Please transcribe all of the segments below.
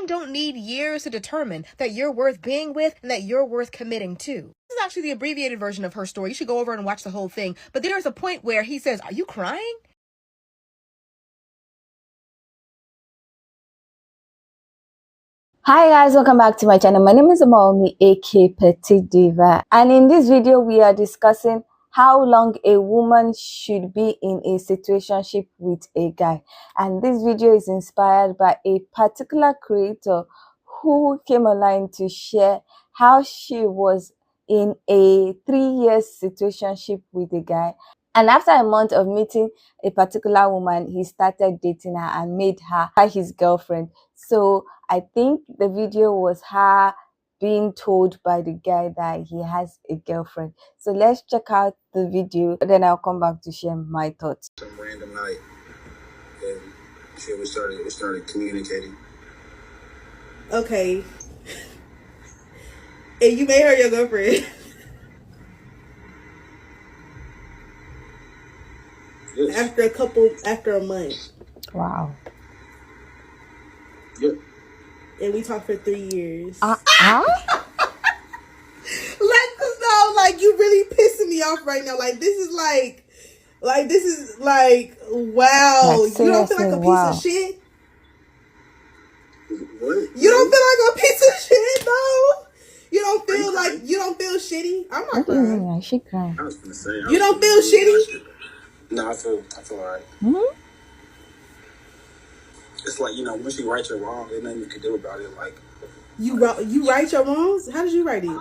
Men don't need years to determine that you're worth being with and that you're worth committing to. This is actually the abbreviated version of her story. You should go over and watch the whole thing. But there's a point where he says, "Are you crying?" Hi guys, welcome back to my channel. My name is Amaomi, aka Petite Diva, and in this video we are discussing how long a woman should be in a situationship with a guy. And this video is inspired by a particular creator who came online to share how she was in a 3-year situationship with a guy. And after a month of meeting a particular woman, he started dating her and made her his girlfriend. So I think the video was her being told by the guy that he has a girlfriend. So let's check out the video, then I'll come back to share my thoughts. Some random night, and shit, we started communicating. Okay. And you made her your girlfriend. Yes. After a month. Wow. Yeah. And we talked for 3 years. Huh? Like, you really pissing me off right now. Like, this is wow. Like, you don't feel like a piece wow. of shit? What? You don't feel like a piece of shit, though? You don't feel shitty? I'm not crying. Yeah, she crying. I was gonna say. You don't feel shitty? No, I feel alright. Mm-hmm. It's like, once you right your wrong, there's nothing you can do about it. Like, You right your wrongs? How did you write it?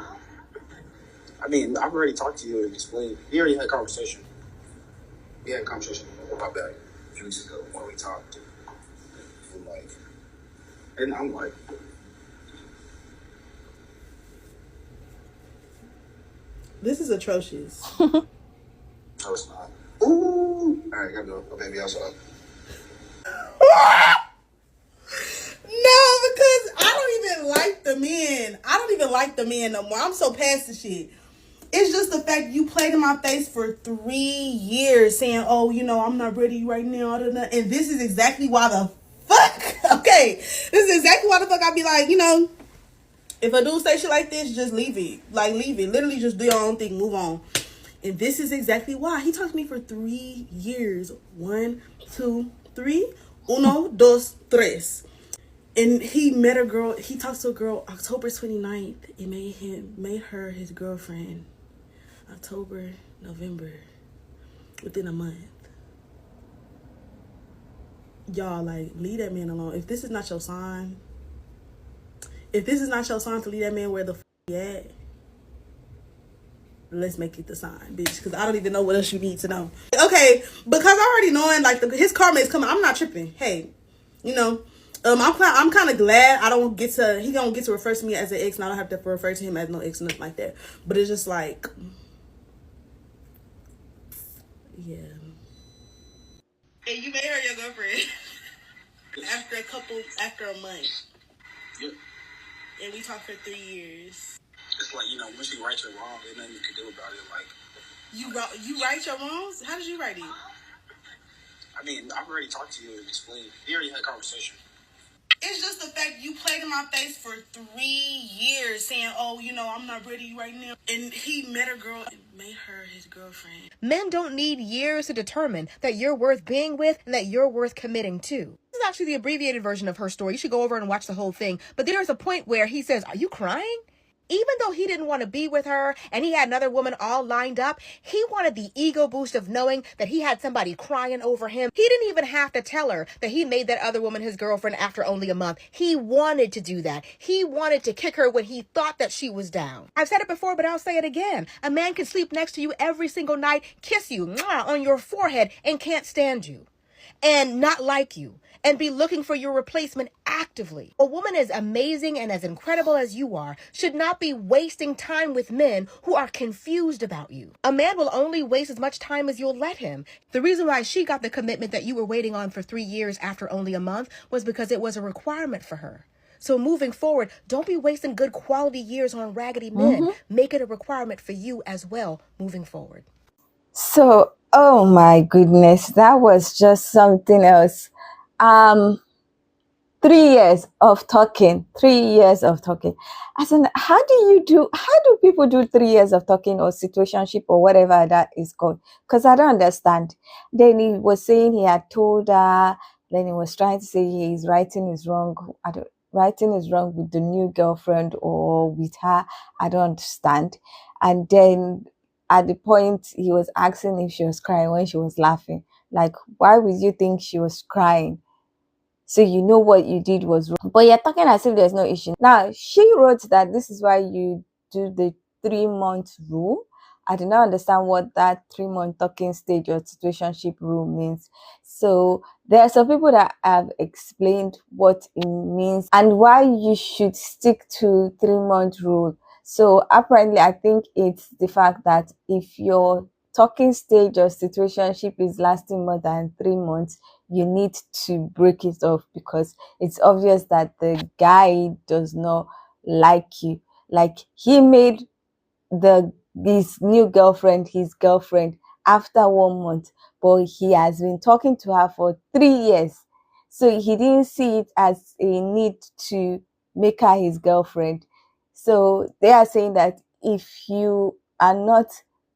I mean, I've already talked to you and explained. We already had a conversation. We had a conversation about that a few weeks ago when we talked. And I'm like, This is atrocious. no, it's not. Ooh. All right, gotta go. Oh, baby, I'll shut up. No, because I don't even like the men. I don't even like the men no more. I'm so past the shit. It's just the fact you played in my face for 3 years saying, "Oh, I'm not ready right now." And this is exactly why the fuck. Okay, this is exactly why the fuck I be like, if a dude say shit like this, just leave it. Like, leave it. Literally just do your own thing. Move on. And this is exactly why. He talked to me for 3 years. 1, 2, 3. Uno, dos, tres. And he met a girl. He talked to a girl October 29th. It made her his girlfriend. October, November. Within a month. Y'all, like, leave that man alone. If this is not your sign. If this is not your sign to leave that man where the f*** he at. Let's make it the sign, bitch. Because I don't even know what else you need to know. Okay, because I already knowing, like, his karma is coming. I'm not tripping. Hey, I'm kind of glad he don't get to refer to me as an ex, and I don't have to refer to him as no ex or nothing like that. But it's just like, yeah. And you made her your girlfriend after a month. Yeah. And we talked for 3 years. It's like, once you right your wrong, there's nothing you can do about it. Like, You right your wrongs? How did you write it? I mean, I've already talked to you and explained. We already had a conversation. It's just the fact you played in my face for 3 years saying, "Oh, I'm not ready right now." And he met a girl and made her his girlfriend. Men don't need years to determine that you're worth being with and that you're worth committing to. This is actually the abbreviated version of her story. You should go over and watch the whole thing. But there's a point where he says, "Are you crying?" Even though he didn't want to be with her and he had another woman all lined up, he wanted the ego boost of knowing that he had somebody crying over him. He didn't even have to tell her that he made that other woman his girlfriend after only a month. He wanted to do that. He wanted to kick her when he thought that she was down. I've said it before, but I'll say it again. A man can sleep next to you every single night, kiss you on your forehead, and can't stand you and not like you and be looking for your replacement actively. A woman as amazing and as incredible as you are should not be wasting time with men who are confused about you. A man will only waste as much time as you'll let him. The reason why she got the commitment that you were waiting on for 3 years after only a month was because it was a requirement for her. So moving forward, don't be wasting good quality years on raggedy men. Make it a requirement for you as well moving forward. So, oh my goodness, that was just something else. 3 3 years of talking. 3 years of talking. As in, how do people do 3 years of talking, or situationship, or whatever that is called? Because I don't understand. Then he was saying he had told her, then he was trying to say his writing is wrong. Writing is wrong with the new girlfriend or with her. I don't understand. And then at the point he was asking if she was crying when she was laughing. Like, why would you think she was crying? So you know what you did was wrong. But you're talking as if there's no issue. Now, she wrote that this is why you do the 3-month rule. I do not understand what that 3-month talking stage or situationship rule means. So there are some people that have explained what it means and why you should stick to 3-month rule. So apparently, I think it's the fact that if your talking stage or situationship is lasting more than 3 months, you need to break it off, because it's obvious that the guy does not like you. Like, he made his new girlfriend his girlfriend after 1 month, but he has been talking to her for 3 years. So he didn't see it as a need to make her his girlfriend. So they are saying that if you are not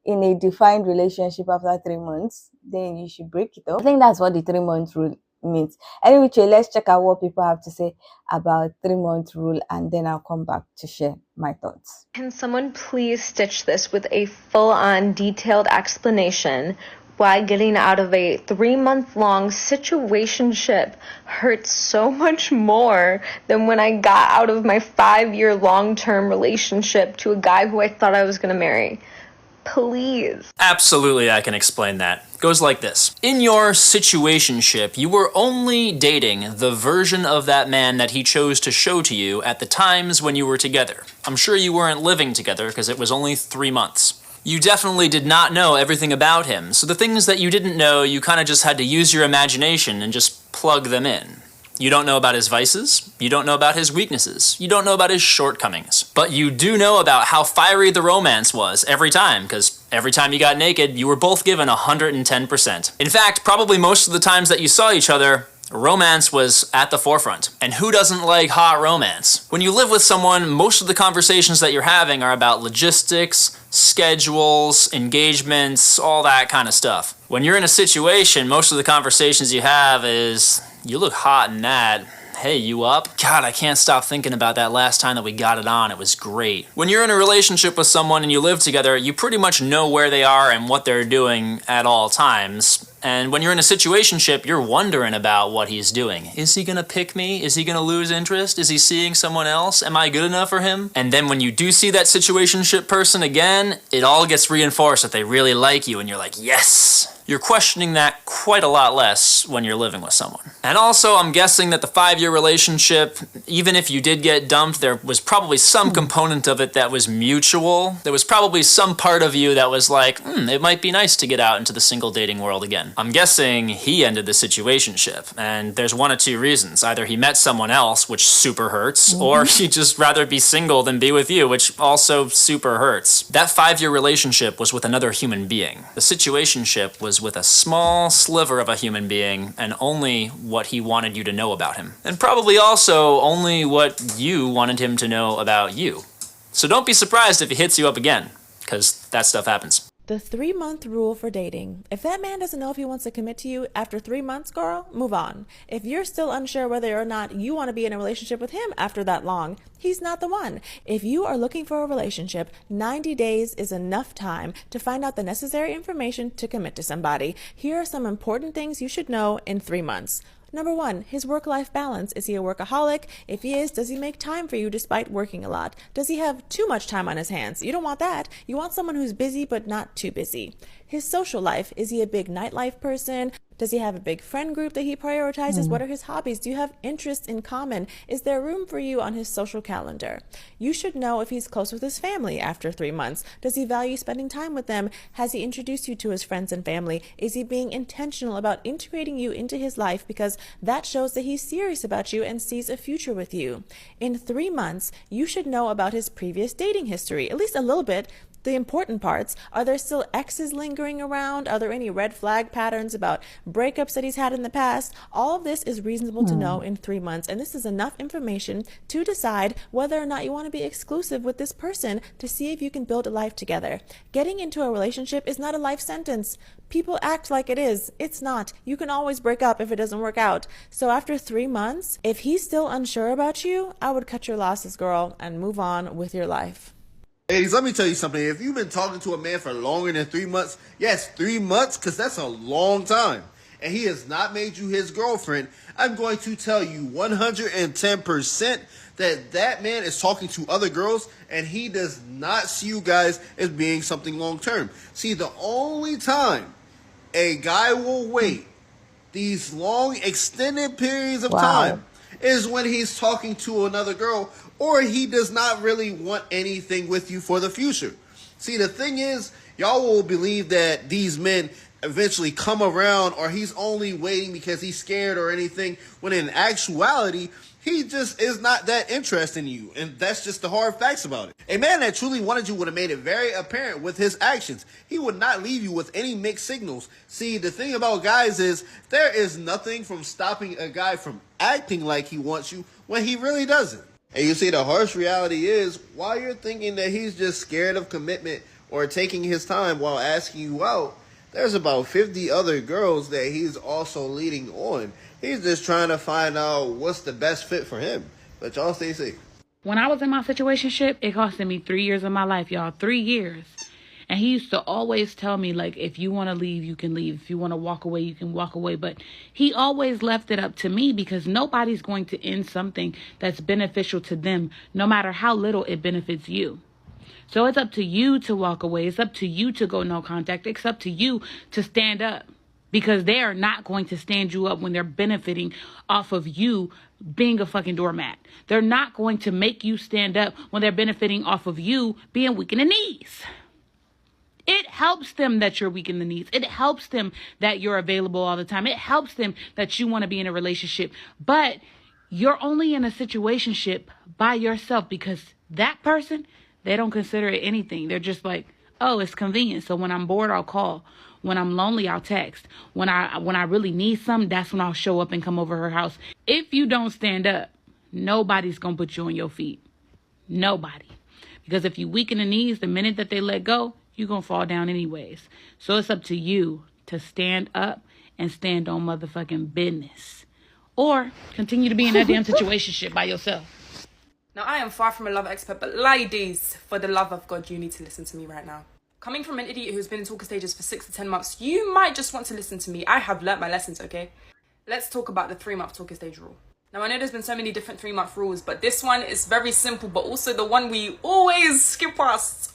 in a defined relationship after 3 months, then you should break it off. I think that's what the 3-month rule means. Anyway, let's check out what people have to say about 3-month rule, and then I'll come back to share my thoughts. Can someone please stitch this with a full-on detailed explanation why getting out of a 3-month-long situationship hurts so much more than when I got out of my 5-year long-term relationship to a guy who I thought I was going to marry? Please. Absolutely, I can explain that. Goes like this. In your situationship, you were only dating the version of that man that he chose to show to you at the times when you were together. I'm sure you weren't living together because it was only 3 months. You definitely did not know everything about him, so the things that you didn't know, you kind of just had to use your imagination and just plug them in. You don't know about his vices, you don't know about his weaknesses, you don't know about his shortcomings. But you do know about how fiery the romance was every time, because every time you got naked, you were both given 110%. In fact, probably most of the times that you saw each other, romance was at the forefront. And who doesn't like hot romance? When you live with someone, most of the conversations that you're having are about logistics, schedules, engagements, all that kind of stuff. When you're in a situation, most of the conversations you have is, you look hot in that. Hey, you up? God, I can't stop thinking about that last time that we got it on. It was great. When you're in a relationship with someone and you live together, you pretty much know where they are and what they're doing at all times. And when you're in a situationship, you're wondering about what he's doing. Is he gonna pick me? Is he gonna lose interest? Is he seeing someone else? Am I good enough for him? And then when you do see that situationship person again, it all gets reinforced that they really like you and you're like, yes! You're questioning that quite a lot less when you're living with someone. And also, I'm guessing that the 5-year relationship, even if you did get dumped, there was probably some component of it that was mutual. There was probably some part of you that was like, it might be nice to get out into the single dating world again. I'm guessing he ended the situationship, and there's one of two reasons. Either he met someone else, which super hurts, or he'd just rather be single than be with you, which also super hurts. That 5-year relationship was with another human being. The situationship was with a small sliver of a human being and only what he wanted you to know about him. And probably also only what you wanted him to know about you. So don't be surprised if he hits you up again, because that stuff happens. The 3-month rule for dating. If that man doesn't know if he wants to commit to you after 3 months, girl, move on. If you're still unsure whether or not you want to be in a relationship with him after that long, he's not the one. If you are looking for a relationship, 90 days is enough time to find out the necessary information to commit to somebody. Here are some important things you should know in 3 months. Number 1, his work-life balance. Is he a workaholic? If he is, does he make time for you despite working a lot? Does he have too much time on his hands? You don't want that. You want someone who's busy but not too busy. His social life. Is he a big nightlife person? Does he have a big friend group that he prioritizes? What are his hobbies? Do you have interests in common? Is there room for you on his social calendar? You should know if he's close with his family after 3 months. Does he value spending time with them? Has he introduced you to his friends and family? Is he being intentional about integrating you into his life? Because that shows that he's serious about you and sees a future with you. In 3 months, you should know about his previous dating history, at least a little bit. The important parts, are there still exes lingering around? Are there any red flag patterns about breakups that he's had in the past? All of this is reasonable to know in 3 months, and this is enough information to decide whether or not you want to be exclusive with this person to see if you can build a life together. Getting into a relationship is not a life sentence. People act like it is. It's not. You can always break up if it doesn't work out. So after 3 months, if he's still unsure about you, I would cut your losses, girl, and move on with your life. Ladies, let me tell you something. If you've been talking to a man for longer than 3 months, yes, 3 months, because that's a long time, and he has not made you his girlfriend, I'm going to tell you 110% that that man is talking to other girls, and he does not see you guys as being something long-term. See, the only time a guy will wait these long, extended periods of time is when he's talking to another girl, or he does not really want anything with you for the future. See, the thing is, y'all will believe that these men eventually come around, or he's only waiting because he's scared or anything, when in actuality, he just is not that interested in you. And that's just the hard facts about it. A man that truly wanted you would have made it very apparent with his actions. He would not leave you with any mixed signals. See, the thing about guys is there is nothing from stopping a guy from acting like he wants you when he really doesn't. And you see, the harsh reality is, while you're thinking that he's just scared of commitment or taking his time while asking you out, there's about 50 other girls that he's also leading on. He's just trying to find out what's the best fit for him. But y'all stay safe. When I was in my situationship, it costed me 3 years of my life, y'all. 3 years. And he used to always tell me, like, if you want to leave, you can leave. If you want to walk away, you can walk away. But he always left it up to me, because nobody's going to end something that's beneficial to them, no matter how little it benefits you. So it's up to you to walk away. It's up to you to go no contact. It's up to you to stand up, because they are not going to stand you up when they're benefiting off of you being a fucking doormat. They're not going to make you stand up when they're benefiting off of you being weak in the knees. It helps them that you're weak in the knees. It helps them that you're available all the time. It helps them that you want to be in a relationship. But you're only in a situationship by yourself, because that person, they don't consider it anything. They're just like, oh, it's convenient. So when I'm bored, I'll call. When I'm lonely, I'll text. When I really need something, that's when I'll show up and come over her house. If you don't stand up, nobody's going to put you on your feet. Nobody. Because if you weaken the knees, the minute that they let go, you're going to fall down anyways. So it's up to you to stand up and stand on motherfucking business. Or continue to be in that damn situationship by yourself. Now, I am far from a love expert, but ladies, for the love of God, you need to listen to me right now. Coming from an idiot who's been in talker stages for 6 to 10 months, you might just want to listen to me. I have learnt my lessons, okay? Let's talk about the 3-month talker stage rule. Now, I know there's been so many different 3-month rules, but this one is very simple, but also the one we always skip past.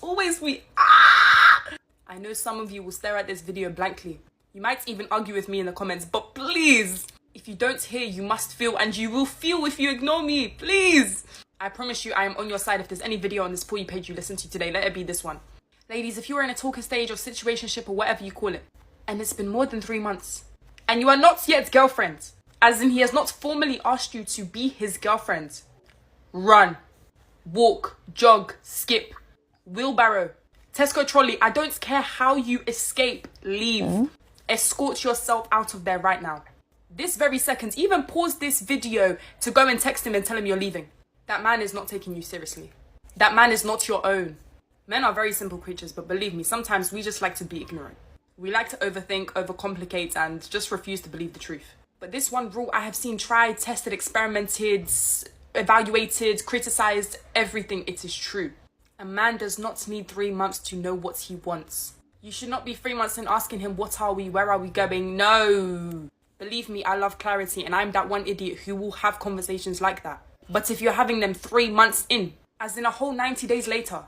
I know some of you will stare at this video blankly. You might even argue with me in the comments, but please, if you don't hear, you must feel, and you will feel if you ignore me, please. I promise you I am on your side. If there's any video on this For You page you listen to today, let it be this one. Ladies, if you are in a talker stage or situationship or whatever you call it, and it's been more than 3 months, and you are not yet girlfriends, as in he has not formally asked you to be his girlfriend, run, walk, jog, skip, wheelbarrow, Tesco trolley, I don't care how you escape, leave. Escort yourself out of there right now. This very second, even pause this video to go and text him and tell him you're leaving. That man is not taking you seriously. That man is not your own. Men are very simple creatures, but believe me, sometimes we just like to be ignorant. We like to overthink, overcomplicate, and just refuse to believe the truth. But this one rule I have seen tried, tested, experimented, evaluated, criticized, everything, it is true. A man does not need 3 months to know what he wants. You should not be 3 months in asking him, what are we, where are we going? No. Believe me, I love clarity, and I'm that one idiot who will have conversations like that. But if you're having them 3 months in, as in a whole 90 days later,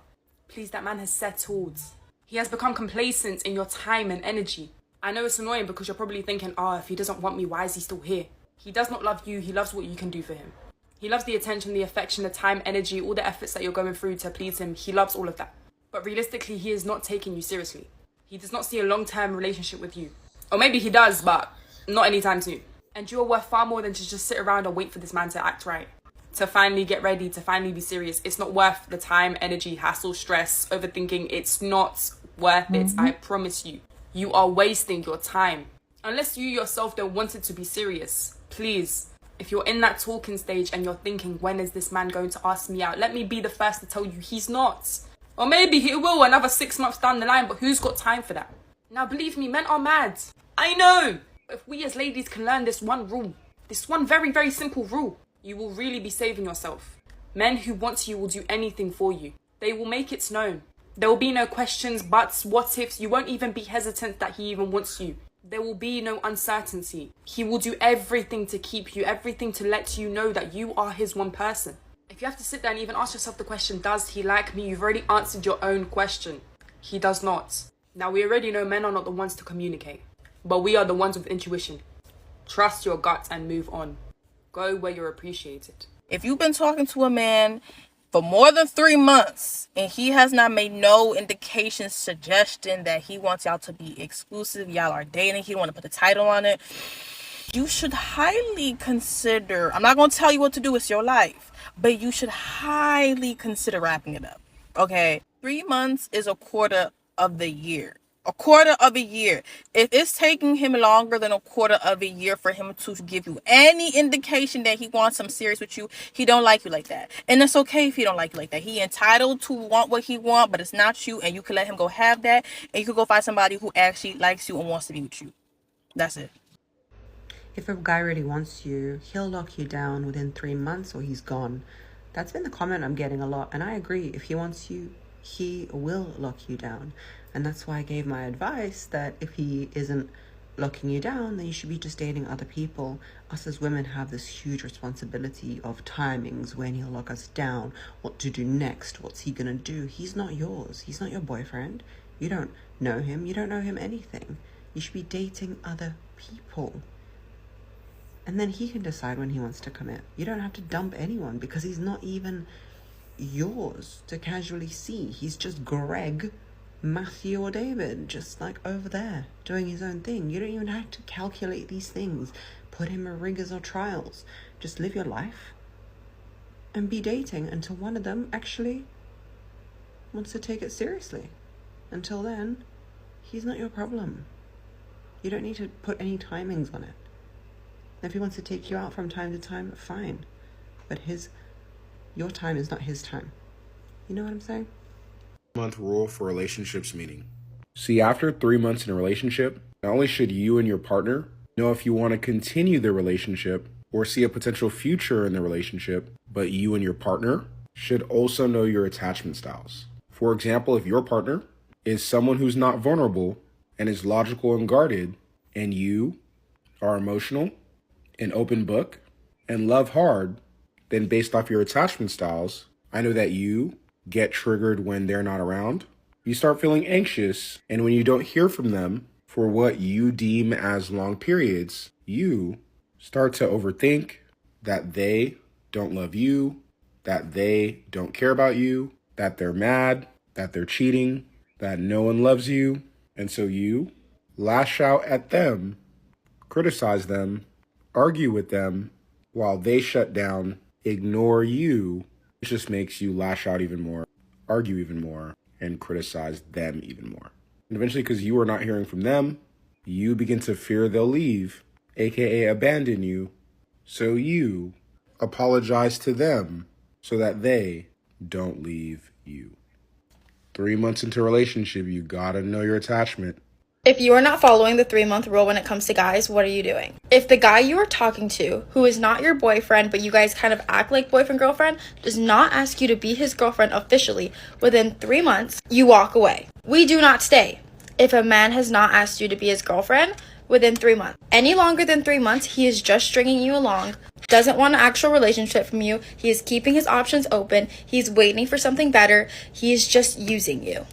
please, that man has settled. He has become complacent in your time and energy. I know it's annoying because you're probably thinking, if he doesn't want me, why is he still here? He does not love you, he loves what you can do for him. He loves the attention, the affection, the time, energy, all the efforts that you're going through to please him. He loves all of that. But realistically, he is not taking you seriously. He does not see a long-term relationship with you. Or maybe he does, but not anytime soon. And you are worth far more than to just sit around and wait for this man to act right. to finally get ready, to finally be serious. It's not worth the time, energy, hassle, stress, overthinking. It's not worth it. I promise you. You are wasting your time. Unless you yourself don't want it to be serious. Please, if you're in that talking stage and you're thinking, when is this man going to ask me out? Let me be the first to tell you he's not. Or maybe he will another 6 months down the line, but who's got time for that? Now, believe me, men are mad. I know. But if we as ladies can learn this one rule, this one very, very simple rule, you will really be saving yourself. Men who want you will do anything for you. They will make it known. There will be no questions, buts, what ifs. You won't even be hesitant that he even wants you. There will be no uncertainty. He will do everything to keep you, everything to let you know that you are his one person. If you have to sit there and even ask yourself the question, does he like me? You've already answered your own question. He does not. Now, we already know men are not the ones to communicate, but we are the ones with intuition. Trust your gut and move on. Go where you're appreciated. If you've been talking to a man for more than 3 months and he has not made no indication, suggestion that he wants y'all to be exclusive, y'all are dating, he don't want to put a title on it, you should highly consider, I'm not going to tell you what to do, it's your life, but you should highly consider wrapping it up. Okay? 3 months is a quarter of the year. A quarter of a year. If it's taking him longer than a quarter of a year for him to give you any indication that he wants some serious with you, he don't like you like that. And it's okay if he don't like you like that. He entitled to want what he want, but it's not you, and you can let him go have that, and you can go find somebody who actually likes you and wants to be with you. That's it. If a guy really wants you, he'll lock you down within 3 months or he's gone. That's been the comment I'm getting a lot, and I agree. If he wants you, he will lock you down. And that's why I gave my advice that if he isn't locking you down, then you should be just dating other people. Us as women have this huge responsibility of timings, when he'll lock us down, what to do next, what's he gonna do. He's not yours. He's not your boyfriend. You don't know him. You don't know him anything. You should be dating other people. And then he can decide when he wants to commit. You don't have to dump anyone because he's not even yours to casually see. He's just Greg, Matthew, or David, just like over there doing his own thing. You don't even have to calculate these things, put him in rigors or trials. Just live your life and be dating until one of them actually wants to take it seriously. Until then, he's not your problem. You don't need to put any timings on it. If he wants to take you out from time to time, fine, but your time is not his time. You know what I'm saying? Month rule for relationships meeting. See, after 3 months in a relationship, not only should you and your partner know if you want to continue the relationship or see a potential future in the relationship, but you and your partner should also know your attachment styles. For example, if your partner is someone who's not vulnerable and is logical and guarded, and you are emotional, an open book, and love hard, then based off your attachment styles, I know that you get triggered when they're not around. You start feeling anxious, and when you don't hear from them for what you deem as long periods, you start to overthink that they don't love you, that they don't care about you, that they're mad, that they're cheating, that no one loves you, and so you lash out at them, criticize them, argue with them, while they shut down, ignore you. It just makes you lash out even more, argue even more, and criticize them even more. And eventually, because you are not hearing from them, you begin to fear they'll leave, aka abandon you. So you apologize to them so that they don't leave you. 3 months into a relationship, you gotta know your attachment. If you are not following the 3-month rule when it comes to guys, what are you doing? If the guy you are talking to, who is not your boyfriend, but you guys kind of act like boyfriend, girlfriend, does not ask you to be his girlfriend officially within 3 months, you walk away. We do not stay. If a man has not asked you to be his girlfriend within 3 months, any longer than 3 months, he is just stringing you along, doesn't want an actual relationship from you, he is keeping his options open, he's waiting for something better, he is just using you.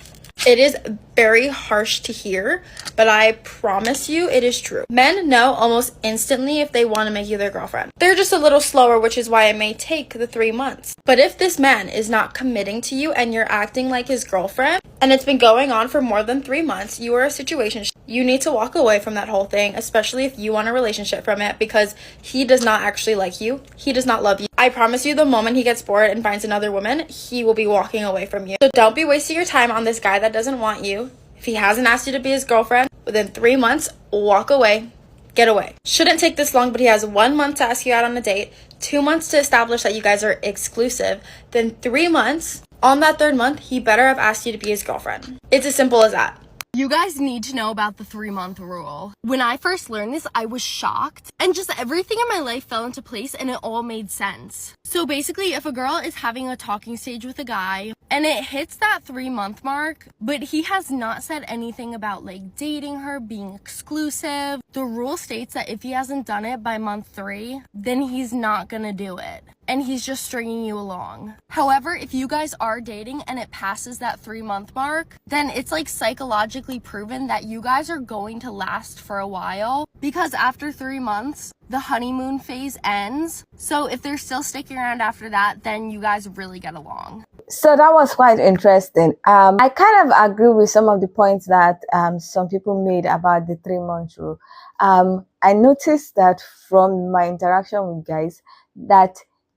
It is very harsh to hear, but I promise you it is true. Men know almost instantly if they want to make you their girlfriend. They're just a little slower, which is why it may take the 3 months. But if this man is not committing to you and you're acting like his girlfriend, and it's been going on for more than 3 months, you are a situationship. You need to walk away from that whole thing, especially if you want a relationship from it, because he does not actually like you. He does not love you. I promise you, the moment he gets bored and finds another woman, he will be walking away from you. So don't be wasting your time on this guy that doesn't want you. If he hasn't asked you to be his girlfriend within 3 months, walk away. Get away. Shouldn't take this long, but he has 1 month to ask you out on a date, 2 months to establish that you guys are exclusive, then 3 months. On that 3rd month, he better have asked you to be his girlfriend. It's as simple as that. You guys need to know about the 3-month rule. When I first learned this, I was shocked, and just everything in my life fell into place and it all made sense. So basically, if a girl is having a talking stage with a guy and it hits that 3-month mark, but he has not said anything about like dating her, being exclusive, the rule states that if he hasn't done it by month 3, then he's not gonna do it. And he's just stringing you along. However, if you guys are dating and it passes that 3-month mark, then it's like psychologically proven that you guys are going to last for a while, because after 3 months, the honeymoon phase ends. So if they're still sticking around after that, then you guys really get along. So that was quite interesting. I kind of agree with some of the points that some people made about the 3-month rule. I noticed that from my interaction with guys that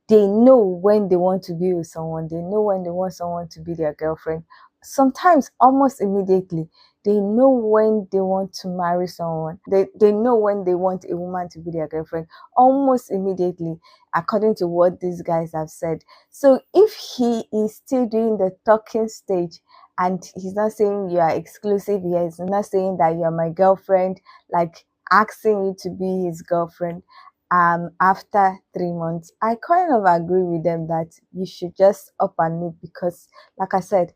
they know when they want to be with someone. They know when they want someone to be their girlfriend. Sometimes almost immediately. They know when they want to marry someone. They know when they want a woman to be their girlfriend almost immediately, according to what these guys have said. So if he is still doing the talking stage and he's not saying you are exclusive, he is not saying that you're my girlfriend, like asking you to be his girlfriend, after 3 months, I kind of agree with them that you should just up and leave, because like I said,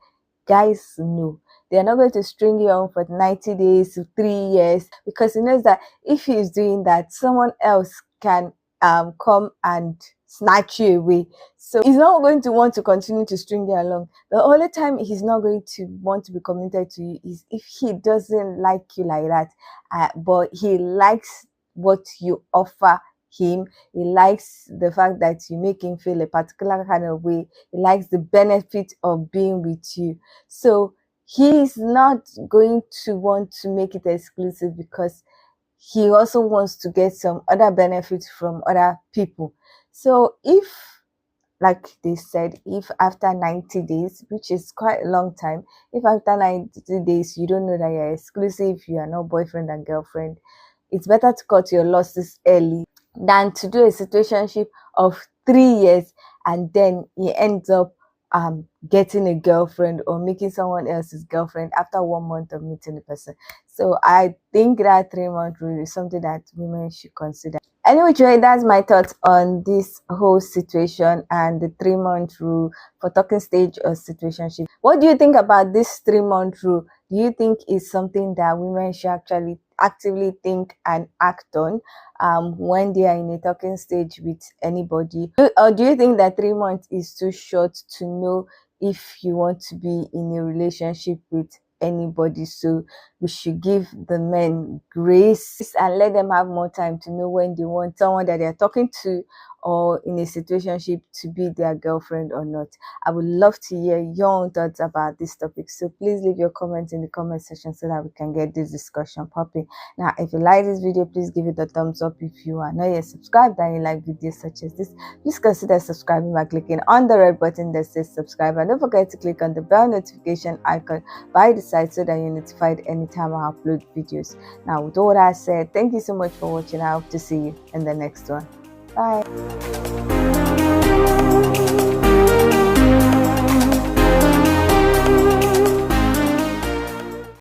guys know they're not going to string you on for 90 days to 3 years, because he knows that if he's doing that, someone else can come and snatch you away. So he's not going to want to continue to string you along. The only time he's not going to want to be committed to you is if he doesn't like you like that, but he likes what you offer him. He likes the fact that you make him feel a particular kind of way. He likes the benefit of being with you. So he's not going to want to make it exclusive, because he also wants to get some other benefits from other people. So if, like they said, if after 90 days, which is quite a long time, if after 90 days you don't know that you're exclusive, you are not boyfriend and girlfriend, it's better to cut your losses early than to do a situationship of 3 years and then he ends up getting a girlfriend or making someone else's girlfriend after 1 month of meeting the person. So I think that 3-month rule is something that women should consider. Anyway, Joy, that's my thoughts on this whole situation and the 3-month rule for talking stage or situationship. What do you think about this 3-month rule? Do you think it's something that women should actually actively think and act on when they are in a talking stage with anybody? Or do you think that 3 months is too short to know if you want to be in a relationship with anybody? So we should give the men grace and let them have more time to know when they want someone that they're talking to or in a situationship to be their girlfriend or not. I would love to hear your own thoughts about this topic, so please leave your comments in the comment section so that we can get this discussion popping. Now, if you like this video, please give it a thumbs up. If you are not yet subscribed and you like videos such as this, please consider subscribing by clicking on the red button that says subscribe, and don't forget to click on the bell notification icon by the side so that you're notified anytime I upload videos. Now, with all that said, thank you so much for watching. I hope to see you in the next one. Bye.